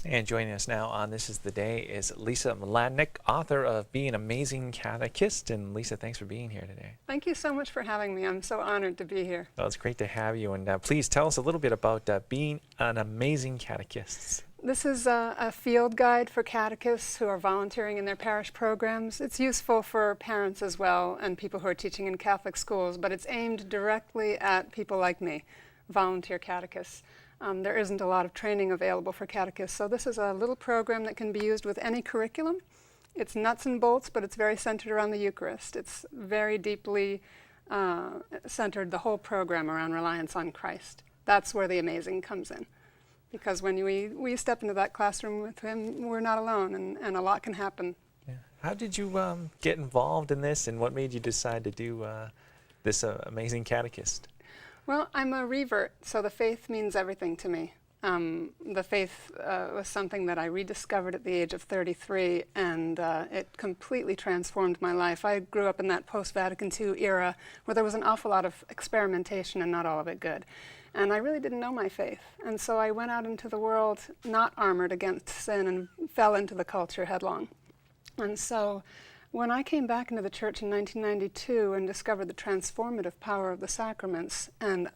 And joining us now on This Is the Day is Lisa Mladnick, author of Be an Amazing Catechist. And Lisa, thanks for being here today. Thank you so much for having me. I'm so honored to be here. Well, it's great to have you. And please tell us a little bit about being an amazing catechist. This is a field guide for catechists who are volunteering in their parish programs. It's useful for parents as well and people who are teaching in Catholic schools, but it's aimed directly at people like me, volunteer catechists. There isn't a lot of training available for catechists, so this is a little program that can be used with any curriculum. It's nuts and bolts, but it's very centered around the Eucharist. It's very deeply centered, the whole program, around reliance on Christ. That's where the amazing comes in. Because when we step into that classroom with him, we're not alone, and a lot can happen. Yeah. How did you get involved in this, and what made you decide to do this amazing catechist? Well, I'm a revert, so the faith means everything to me. The faith was something that I rediscovered at the age of 33, and it completely transformed my life. I grew up in that post-Vatican II era where there was an awful lot of experimentation and not all of it good. And I really didn't know my faith. And so I went out into the world not armored against sin and fell into the culture headlong. And so when I came back into the church in 1992 and discovered the transformative power of the sacraments and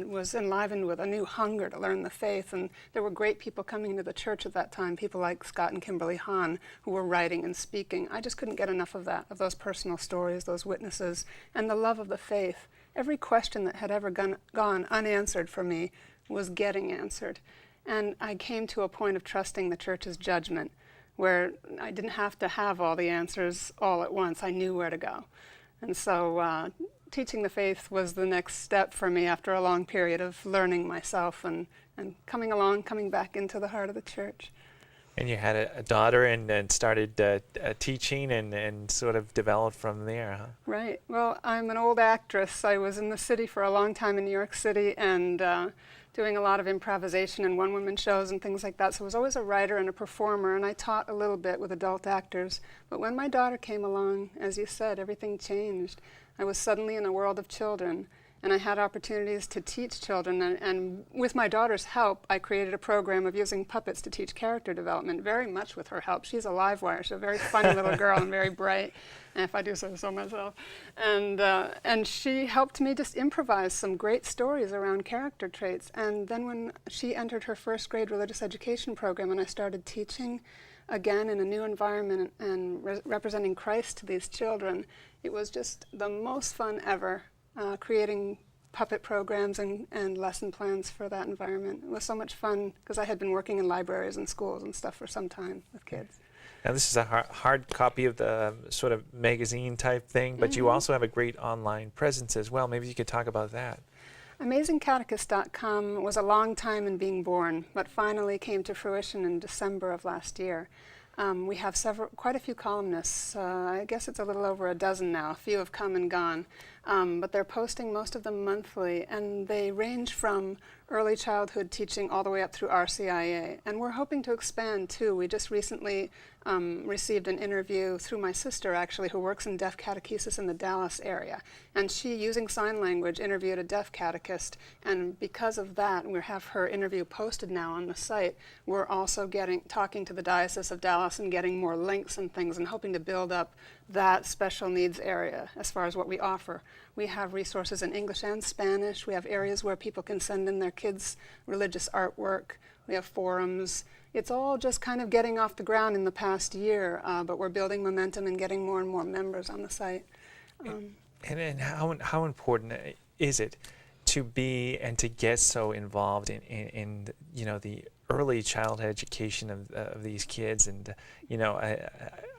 was enlivened with a new hunger to learn the faith, and there were great people coming into the church at that time, people like Scott and Kimberly Hahn, who were writing and speaking. I just couldn't get enough of that, of those personal stories, those witnesses, and the love of the faith. Every question that had ever gone unanswered for me was getting answered. And I came to a point of trusting the church's judgment, where I didn't have to have all the answers all at once. I knew where to go. And so teaching the faith was the next step for me after a long period of learning myself and coming back into the heart of the church. And you had a daughter and started teaching and sort of developed from there, huh? Right. Well, I'm an old actress. I was in the city for a long time in New York City and doing a lot of improvisation and one-woman shows and things like that. So I was always a writer and a performer, and I taught a little bit with adult actors. But when my daughter came along, as you said, everything changed. I was suddenly in a world of children, and I had opportunities to teach children. And with my daughter's help, I created a program of using puppets to teach character development, very much with her help. She's a live wire. She's a very funny little girl and very bright, if I do say so myself. And she helped me just improvise some great stories around character traits. And then when she entered her first grade religious education program and I started teaching again in a new environment and representing Christ to these children, it was just the most fun ever. Creating puppet programs and lesson plans for that environment. It was so much fun because I had been working in libraries and schools and stuff for some time with kids. Now this is a hard copy of the sort of magazine type thing, but you also have a great online presence as well. Maybe you could talk about that. AmazingCatechist.com was a long time in being born, but finally came to fruition in December of last year. We have quite a few columnists. I guess it's a little over a dozen now. A few have come and gone. But they're posting most of them monthly, and they range from early childhood teaching all the way up through RCIA. And we're hoping to expand too. We just recently received an interview through my sister, actually, who works in deaf catechesis in the Dallas area. And she, using sign language, interviewed a deaf catechist. And because of that, we have her interview posted now on the site. We're also talking to the Diocese of Dallas and getting more links and things and hoping to build up that special needs area as far as what we offer. We have resources in English and Spanish. We have areas where people can send in their kids' religious artwork. We have forums. It's all just kind of getting off the ground in the past year, but we're building momentum and getting more and more members on the site. And how important is it to be and to get so involved in you know, the early childhood education of these kids? And you know,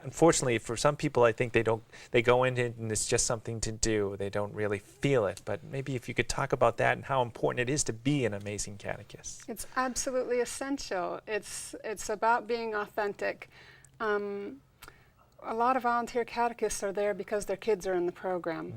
unfortunately for some people, I think they go into it and it's just something to do. They don't really feel it. But maybe if you could talk about that and how important it is to be an amazing catechist. It's absolutely essential. It's about being authentic. A lot of volunteer catechists are there because their kids are in the program.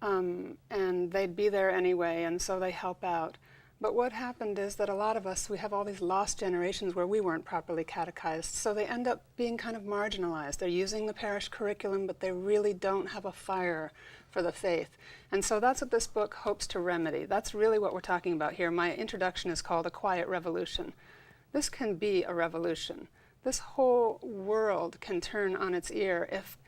And they'd be there anyway, and so they help out. But what happened is that a lot of us, we have all these lost generations where we weren't properly catechized, so they end up being kind of marginalized. They're using the parish curriculum, but they really don't have a fire for the faith. And so that's what this book hopes to remedy. That's really what we're talking about here. My introduction is called A Quiet Revolution. this can be a revolution. This whole world can turn on its ear if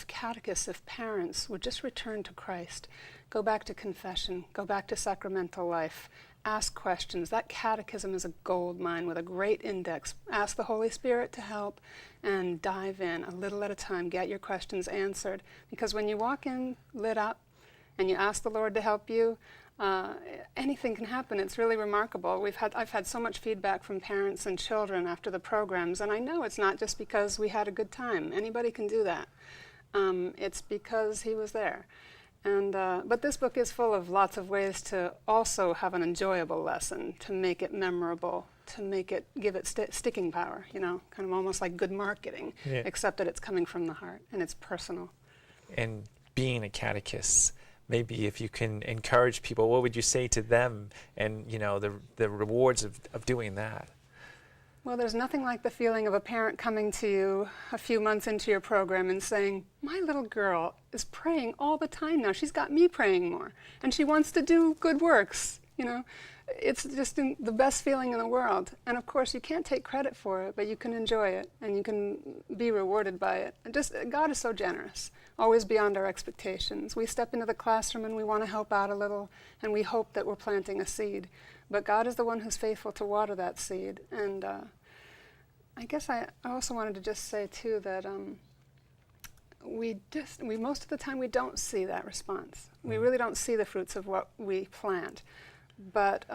catechists, if parents would just return to Christ, go back to confession, go back to sacramental life, ask questions. That catechism is a gold mine with a great index. Ask the Holy Spirit to help and dive in a little at a time. Get your questions answered. Because when you walk in lit up and you ask the Lord to help you, anything can happen. It's really remarkable. I've had so much feedback from parents and children after the programs, and I know it's not just because we had a good time. Anybody can do that. It's because He was there. And but this book is full of lots of ways to also have an enjoyable lesson, to make it memorable, to make it, give it sticking power, you know, kind of almost like good marketing, except that it's coming from the heart and it's personal. And being a catechist, maybe if you can encourage people, what would you say to them, and you know, the rewards of doing that? Well, there's nothing like the feeling of a parent coming to you a few months into your program and saying, my little girl is praying all the time now. She's got me praying more, and she wants to do good works, you know. It's just the best feeling in the world. And of course, you can't take credit for it, but you can enjoy it, and you can be rewarded by it. And just, God is so generous, always beyond our expectations. We step into the classroom and we want to help out a little, and we hope that we're planting a seed. But God is the one who's faithful to water that seed. And I guess I also wanted to just say, too, that we most of the time we don't see that response. We really don't see the fruits of what we plant. But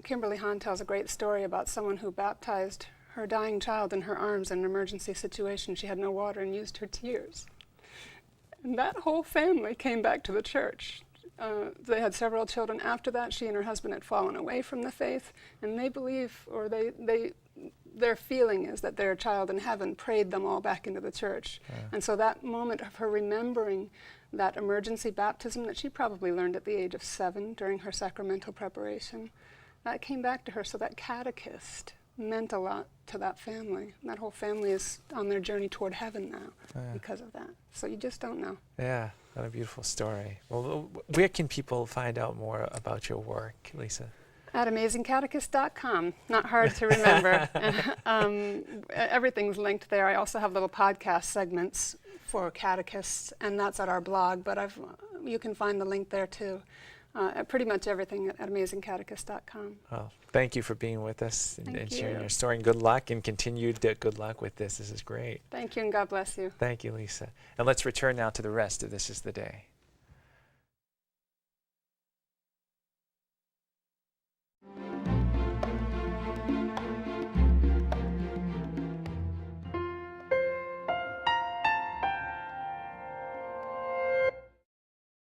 Kimberly Hahn tells a great story about someone who baptized her dying child in her arms in an emergency situation. She had no water and used her tears. And that whole family came back to the church. They had several children after that. She and her husband had fallen away from the faith, and they believe, or their feeling is that their child in heaven prayed them all back into the church. And so that moment of her remembering that emergency baptism that she probably learned at the age of 7 during her sacramental preparation, that came back to her. So that catechist meant a lot to that family. That whole family is on their journey toward heaven now because of that. So you just don't know. Yeah, what a beautiful story. Well, where can people find out more about your work, Lisa? At amazingcatechist.com. Not hard to remember. Everything's linked there. I also have little podcast segments for catechists, and that's at our blog, but you can find the link there too. Pretty much everything at amazingcatechist.com. Well, thank you for being with us and sharing your story. And good luck, and continued good luck with this. This is great. Thank you, and God bless you. Thank you, Lisa. And let's return now to the rest of This Is the Day.